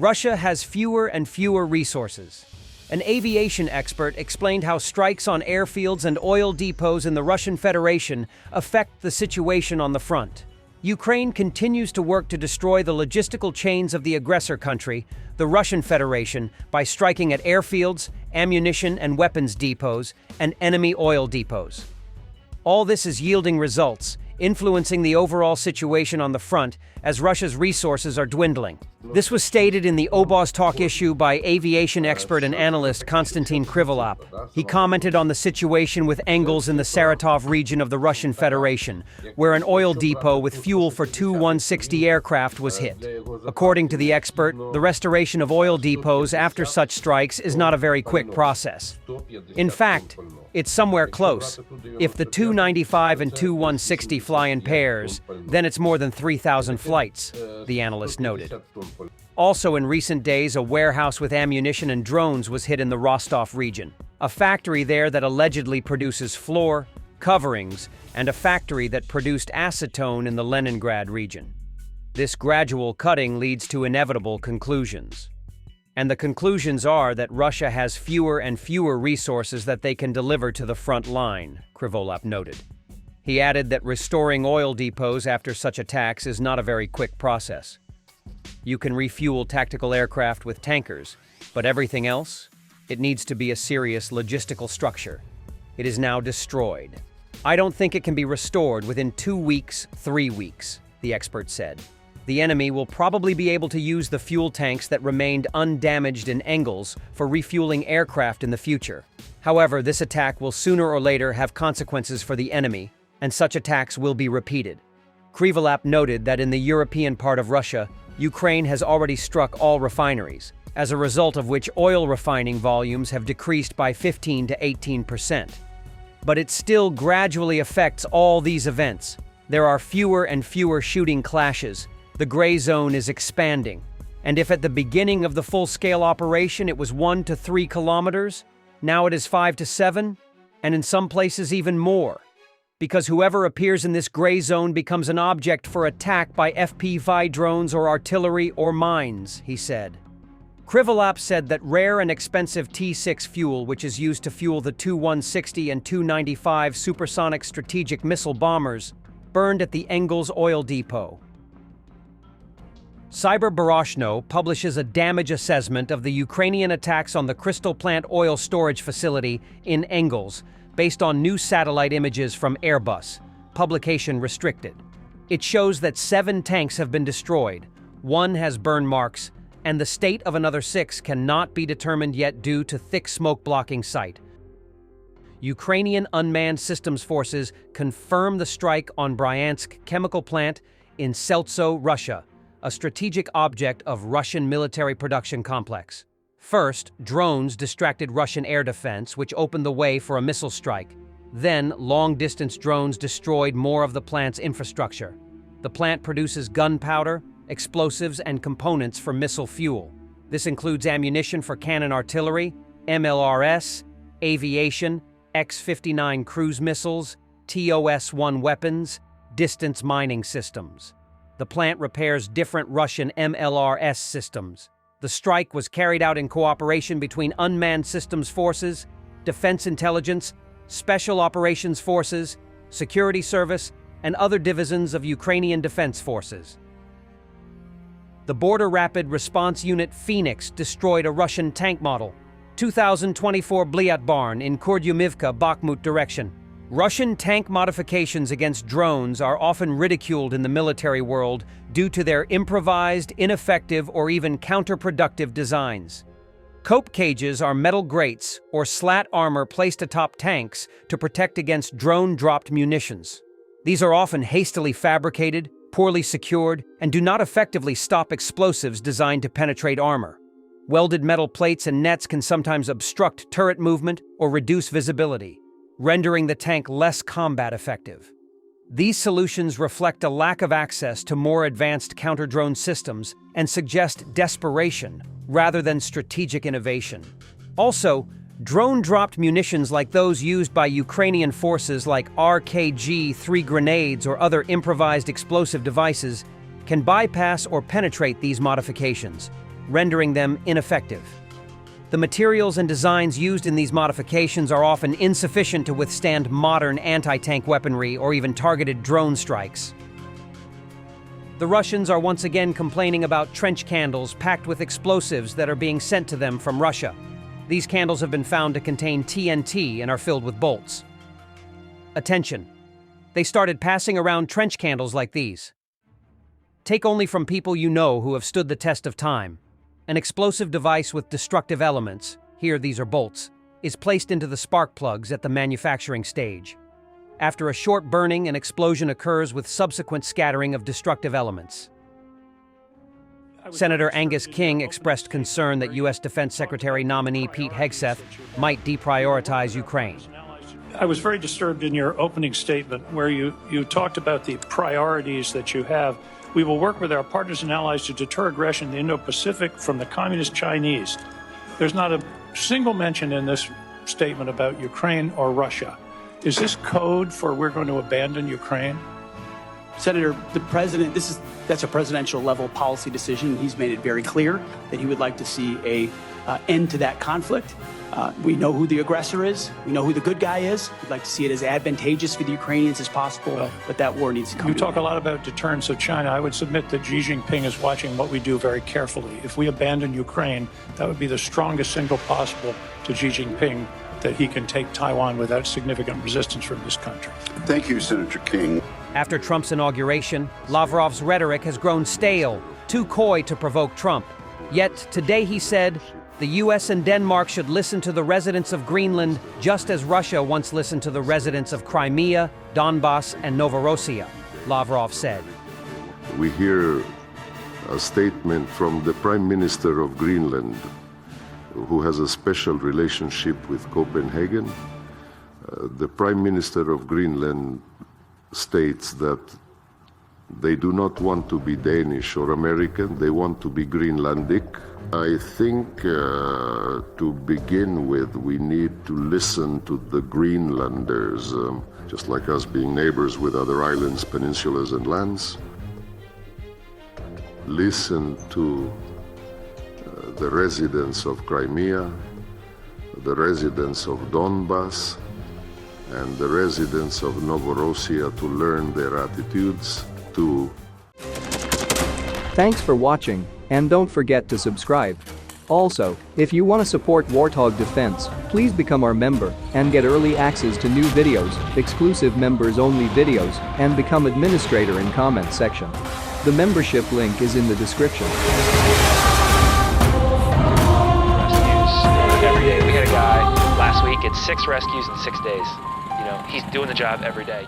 Russia has fewer and fewer resources. An aviation expert explained how strikes on airfields and oil depots in the Russian Federation affect the situation on the front. Ukraine continues to work to destroy the logistical chains of the aggressor country, the Russian Federation, by striking at airfields, ammunition and weapons depots, and enemy oil depots. All this is yielding results, influencing the overall situation on the front as Russia's resources are dwindling. This was stated in the Oboz Talk issue by aviation expert and analyst Konstantin Krivolap. He commented on the situation with Engels in the Saratov region of the Russian Federation, where an oil depot with fuel for two 160 aircraft was hit. According to the expert, the restoration of oil depots after such strikes is not a very quick process. In fact, it's somewhere close. If the 295 and 160 fly in pairs, then it's more than 3,000 flights, the analyst noted. Also in recent days, a warehouse with ammunition and drones was hit in the Rostov region, a factory there that allegedly produces floor, coverings, and a factory that produced acetone in the Leningrad region. This gradual cutting leads to inevitable conclusions. And the conclusions are that Russia has fewer and fewer resources that they can deliver to the front line, Krivolap noted. He added that restoring oil depots after such attacks is not a very quick process. You can refuel tactical aircraft with tankers, but everything else? It needs to be a serious logistical structure. It is now destroyed. I don't think it can be restored within 2 weeks, 3 weeks, the expert said. The enemy will probably be able to use the fuel tanks that remained undamaged in Engels for refueling aircraft in the future. However, this attack will sooner or later have consequences for the enemy, and such attacks will be repeated. Krivolap noted that in the European part of Russia, Ukraine has already struck all refineries, as a result of which oil refining volumes have decreased by 15 to 18%. But it still gradually affects all these events. There are fewer and fewer shooting clashes. The gray zone is expanding. And if at the beginning of the full-scale operation it was 1 to 3 kilometers, now it is 5 to 7, and in some places even more. Because whoever appears in this gray zone becomes an object for attack by FPV drones or artillery or mines, he said. Krivolap said that rare and expensive T-6 fuel, which is used to fuel the Tu-160 and Tu-95 supersonic strategic missile bombers, burned at the Engels oil depot. Cyber Barno publishes a damage assessment of the Ukrainian attacks on the Crystal Plant oil storage facility in Engels, based on new satellite images from Airbus, publication restricted. It shows that 7 tanks have been destroyed, 1 has burn marks, and the state of another 6 cannot be determined yet due to thick smoke-blocking sight. Ukrainian unmanned systems forces confirm the strike on Bryansk chemical plant in Seltso, Russia, a strategic object of Russian military production complex. First, drones distracted Russian air defense, which opened the way for a missile strike. Then, long-distance drones destroyed more of the plant's infrastructure. The plant produces gunpowder, explosives, and components for missile fuel. This includes ammunition for cannon artillery, MLRS, aviation, X-59 cruise missiles, TOS-1 weapons, distance mining systems. The plant repairs different Russian MLRS systems. The strike was carried out in cooperation between unmanned systems forces, defense intelligence, special operations forces, security service, and other divisions of Ukrainian defense forces. The Border Rapid Response Unit Phoenix destroyed a Russian tank model, 2024 Blyat Barn in Kurdyumivka, Bakhmut direction. Russian tank modifications against drones are often ridiculed in the military world due to their improvised, ineffective, or even counterproductive designs. Cope cages are metal grates or slat armor placed atop tanks to protect against drone-dropped munitions. These are often hastily fabricated, poorly secured, and do not effectively stop explosives designed to penetrate armor. Welded metal plates and nets can sometimes obstruct turret movement or reduce visibility, rendering the tank less combat effective. These solutions reflect a lack of access to more advanced counter-drone systems and suggest desperation rather than strategic innovation. Also, drone-dropped munitions like those used by Ukrainian forces like RKG-3 grenades or other improvised explosive devices can bypass or penetrate these modifications, rendering them ineffective. The materials and designs used in these modifications are often insufficient to withstand modern anti-tank weaponry or even targeted drone strikes. The Russians are once again complaining about trench candles packed with explosives that are being sent to them from Russia. These candles have been found to contain TNT and are filled with bolts. Attention! They started passing around trench candles like these. Take only from people you know who have stood the test of time. An explosive device with destructive elements, here these are bolts, is placed into the spark plugs at the manufacturing stage. After a short burning, an explosion occurs with subsequent scattering of destructive elements. Senator Angus King expressed concern that U.S. Defense Secretary nominee Pete Hegseth might deprioritize Ukraine. I was very disturbed in your opening statement where you talked about the priorities that you have. We will work with our partners and allies to deter aggression in the Indo-Pacific from the Communist Chinese. There's not a single mention in this statement about Ukraine or Russia. Is this code for we're going to abandon Ukraine? Senator, the president, that's a presidential level policy decision. He's made it very clear that he would like to see a end to that conflict. We know who the aggressor is. We know who the good guy is. We'd like to see it as advantageous for the Ukrainians as possible, but that war needs to come. You talk a lot about deterrence of China. I would submit that Xi Jinping is watching what we do very carefully. If we abandon Ukraine, that would be the strongest signal possible to Xi Jinping that he can take Taiwan without significant resistance from this country. Thank you, Senator King. After Trump's inauguration, Lavrov's rhetoric has grown stale, too coy to provoke Trump. Yet today he said, the U.S. and Denmark should listen to the residents of Greenland just as Russia once listened to the residents of Crimea, Donbass, and Novorossiya, Lavrov said. We hear a statement from the Prime Minister of Greenland, who has a special relationship with Copenhagen. The Prime Minister of Greenland states that they do not want to be Danish or American, they want to be Greenlandic. I think to begin with, we need to listen to the Greenlanders, just like us being neighbors with other islands, peninsulas, and lands. Listen to the residents of Crimea, the residents of Donbass, and the residents of Novorossiya to learn their attitudes, to... Thanks for watching, and don't forget to subscribe. Also, if you want to support Warthog Defense, please become our member and get early access to new videos, exclusive members-only videos, and become administrator in comment section. The membership link is in the description. Every day. We had a guy last week, it's 6 rescues in 6 days. You know, he's doing the job every day.